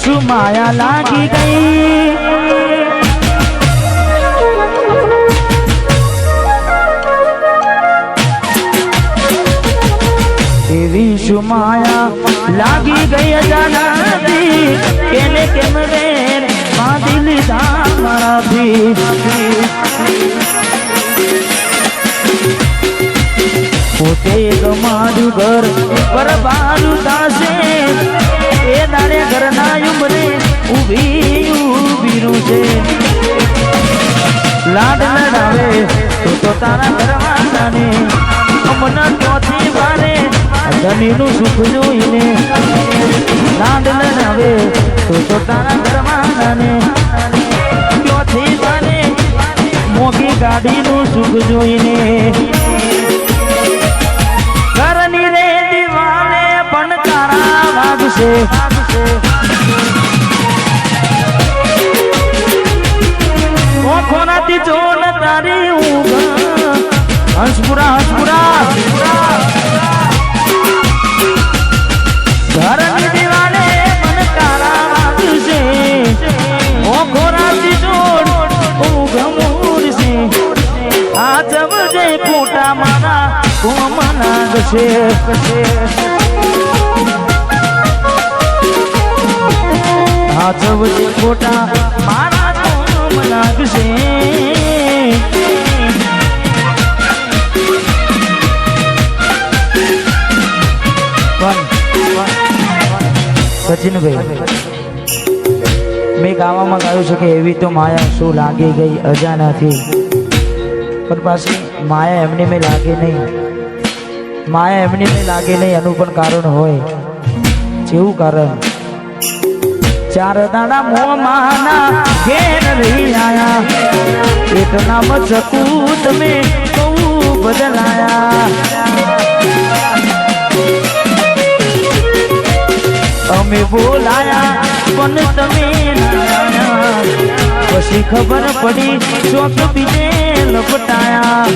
શું માયા લાગી ગઈ એવી શું માયા લાગી ગઈ અજાનાથી કેને કેમ રે બાંધી લીધા મારાથી પોતે ગમાડ્યું ઘર બરબાદું થાશે એ દાડે ઘરના ઉમરે ઊભી છે લાડ લડાવે તો તારા ઘરવાળાને અમના ચોથી વારે ધનીનું સુખ જોઈને લાડ લડાવે તો તારા ઘરવાળાને ચોથી વારે મોગી ગાડીનું સુખ જોઈને ઘરની રે દીવાને પણ તારા વાગશે ઓખોનાથી જોન તારી ઊંઘ હંસપુરા ઘરની દીવાને પણ તારા વાગશે ઓખોનાથી જોન ઊંઘ મૂરશે આ જવજે ફોટા મારા કોમ નાગશે આ જવજે ફોટા મારા કોમ નાગશે સચિનભાઈ મેં ગાવામાં ગાયું છે કે એવી તો માયા શું લાગી ગઈ અજાનાથી પણ પાછી માયા એમની મેં લાગે નહીં માયા એમની મેં લાગે નહીં એનું પણ કારણ હોય જેવું કારણ ચાર દાડા મોમાના ઘેર રહી આયા એટલા મચકું તમે બહુ બદલાયા અમે બોલાયા પણ તમે પછી ખબર પડી ચોક બીજે લપટાયા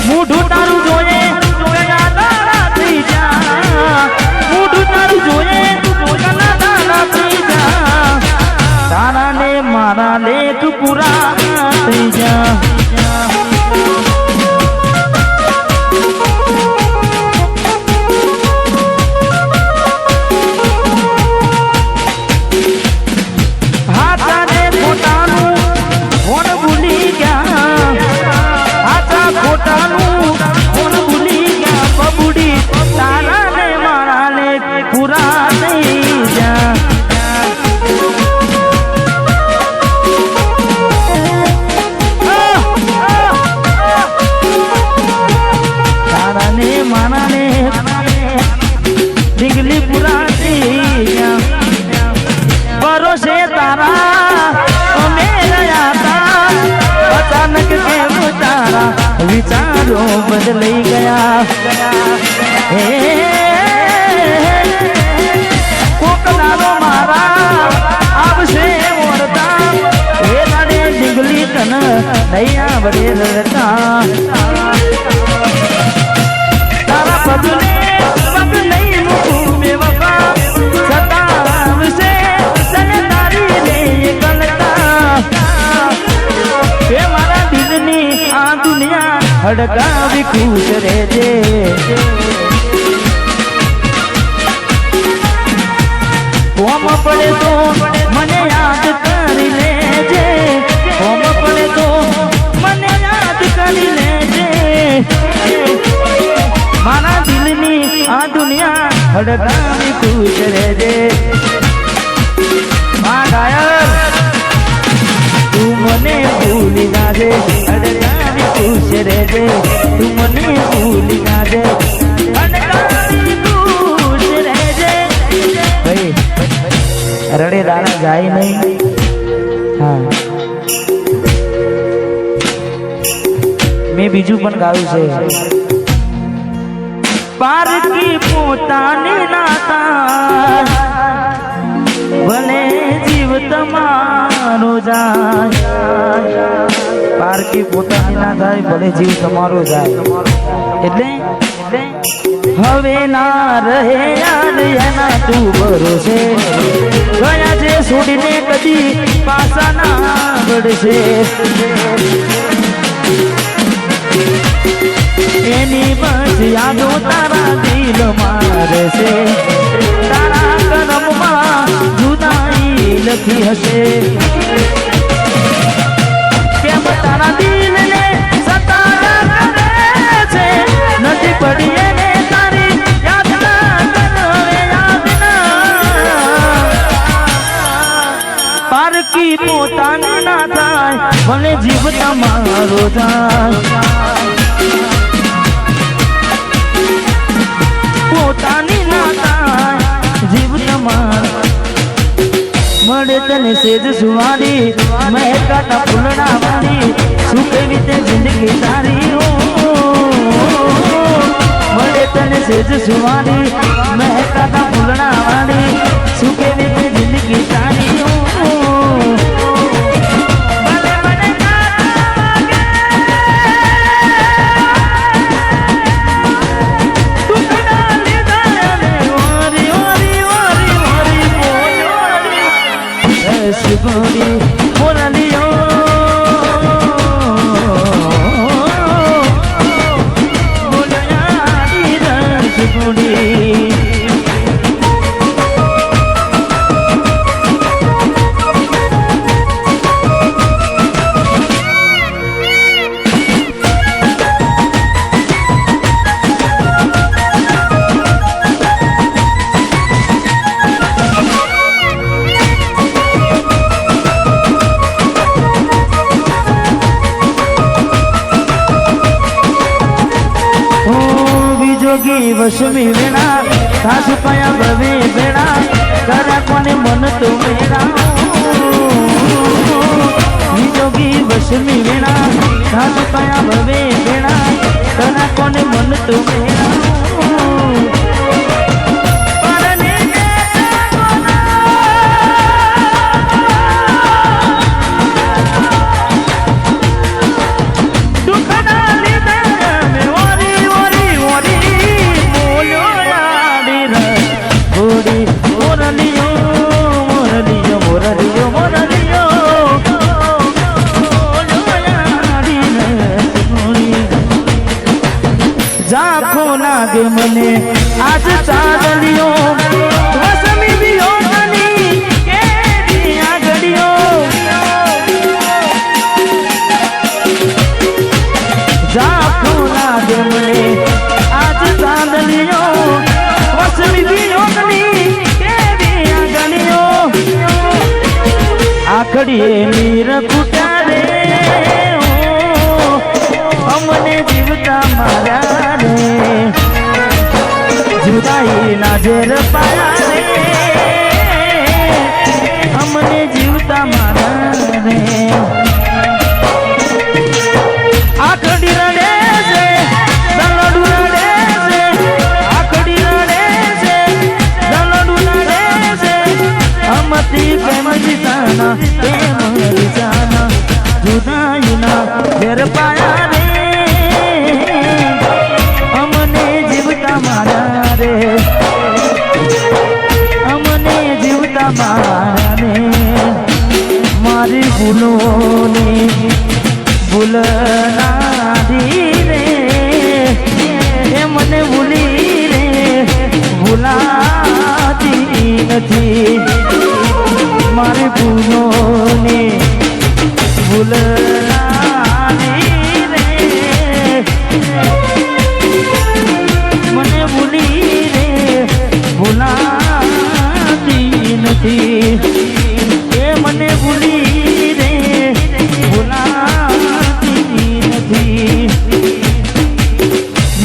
મૂઢું તારું જોઈએ થઈ જા મૂઢું તારું જોઈએ થઈ જા તારા ને મારા લેખ પૂરા થઈ જા વિચારો બદલાઈ ગયા કોક દાડો મારા આવશે ઓરતા એ દાડે ડીગલી તન નહીં આવડે રડતા તારા પગલે પગ નહીં મૂકું બેવફા છતાં આવશે તને તારી લે કલતા એ મારા દિલની આ દુનિયા હડકાવી ખુશ રહેજે કોમ પડે તો મને યાદ કરી લેજે કોમ પડે તો મને યાદ કરી લેજે મારા દિલની આ દુનિયા હડકાવી ખુશ રહેજે આ ગાયર તું મને ભૂલી જાજે હડકાવી ખુશ રહેજે તું મને ભૂલી જાજે હડકાવી ખુશ રહેજે ભાઈ રડે દાણા જાય નહીં હા મેં બીજું પણ ગાયું છે પારકી પોતાને નાતા ભલે જીવ તમારો જાય પારકી પોતાની ના થાય ભલે જીવ તમારો જાય એટલે હવે ના રહે યાદ એના તું ભરોસે ગયા છે છોડીને કદી પાછા ના વળશે એની બસ યાદો તારા દિલ મારે છે તારા કરમમાં જુદાઈ લખી હશે કેમ તારા દિલને સતારા કરે છે નથી પડી એને તારી યાદ ના કરે યાદ ના પારકી પોતાની ના થાય ભલે જીવ તમારો જાય પોતાની ના થાય જીવ તમાર મળે તને સેજ સુવારી મહેકાતા ફૂલડા વાળી શું કેવી તે જિંદગી તારી મળે તને સેજ સુવારી મહેકાતા ફૂલડા વાળી શું કેવી તે જિંદગી તારી Shibori, Moraliyo, Molayadi, Shibori. वशमी वेणा सास पाया भवे बेड़ा करा कोने मन तो मेरा जोगी वशमी वेणा सास पाया भवे बेड़ा करा कोने मन तो मेरा મને આજ ચાદડીઓ વસમી દિયો તની કેવી આગડીઓ જાખો લાગે મને આજ ચાદડીઓ વસમી દિયો તની કેવી આગડીઓ આખડીએ નીર કુટા રે અમને જીવતા મારા રે जुदाई ना जेर पाया रे हमने जीवता मारा रे आखड़ी रड़े से दलडू रड़े से आखड़ी रड़े से दलडू रड़े से हमती प्रेम जिताना प्रेम जिताना जुदाई ना जेर पाया रे हमने जीवता मारा अमने जीवता माने मारी भूलोने भूलना दी रे मने भूली रे भूलाती नहीं मारी भूलोने भूलना दी रे मने भूली ભૂલાતી નથી એ મને ભૂલી રે ભૂલાતી નથી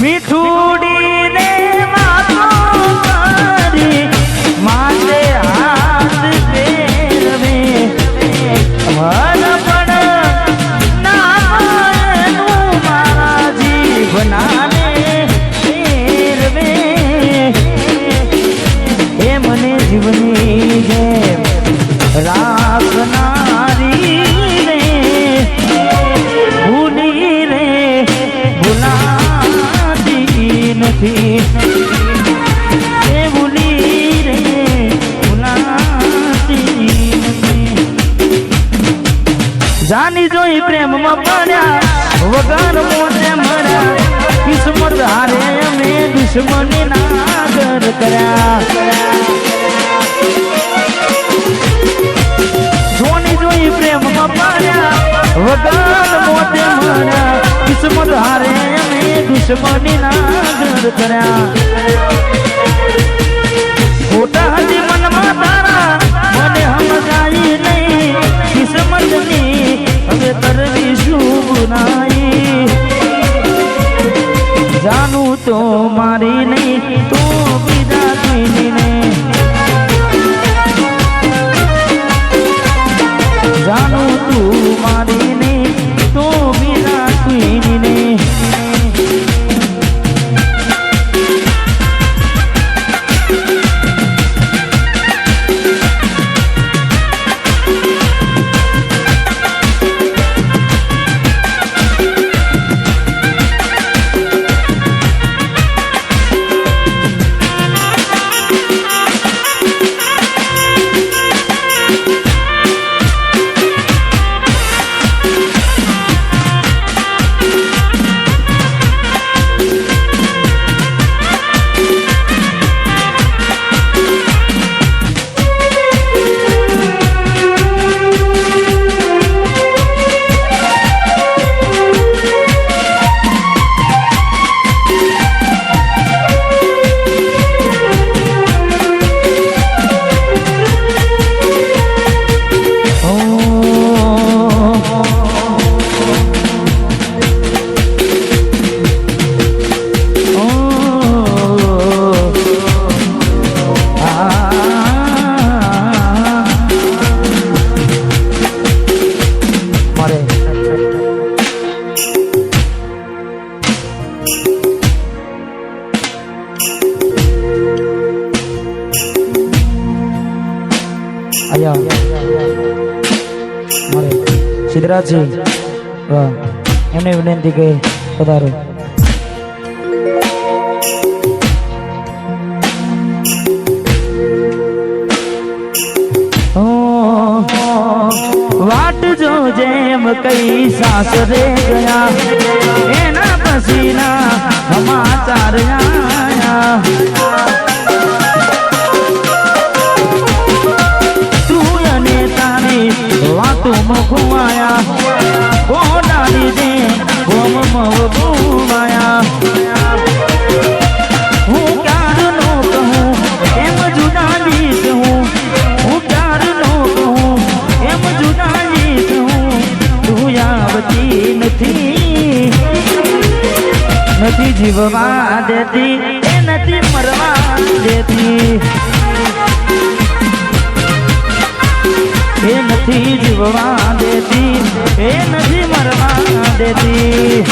મીઠુડી રે માતો કરી માથે હાથ ફેરવે પણ નાનું મારા જીવનાને ફેરવે जीवनी है જોઈ પ્રેમમાં પડ્યા વગર મોતે મર્યા કિસ્મત હારે અમે દુશ્મની ના ઘર કર્યા જોઈ પ્રેમમાં પડ્યા વગર મોતે મર્યા કિસ્મત હારે અમે દુશ્મની ના ઘર કર્યા ખોટા હતી મનમાં તારા મને સમજાઈ નહીં કિસ્મતની હવે કરવી શું બુરાઈ જાનું તો મારી નહીં તો બીજા કોઈની નહીં જાનું તું મારી નહીં તો બીજા કોઈની નહીં સિદ્ધરાજજી એમને વિનંતી કે પધારો વાટ જો જેમ કઈ સાસરે ગયા એના પસીના સમાચાર આયા વાતો મખુમાયા કોડાલી દે ગોમ મવગુમાયા હું ક્યાર નો કહું એમ જુદાની કહું હું ક્યાર નો કહું એમ જુદાની કહું તું આવતી નથી જીવવા દેતી એ નથી મરવા દેતી એ નથી જીવવા દેતી એ નથી મરવા દેતી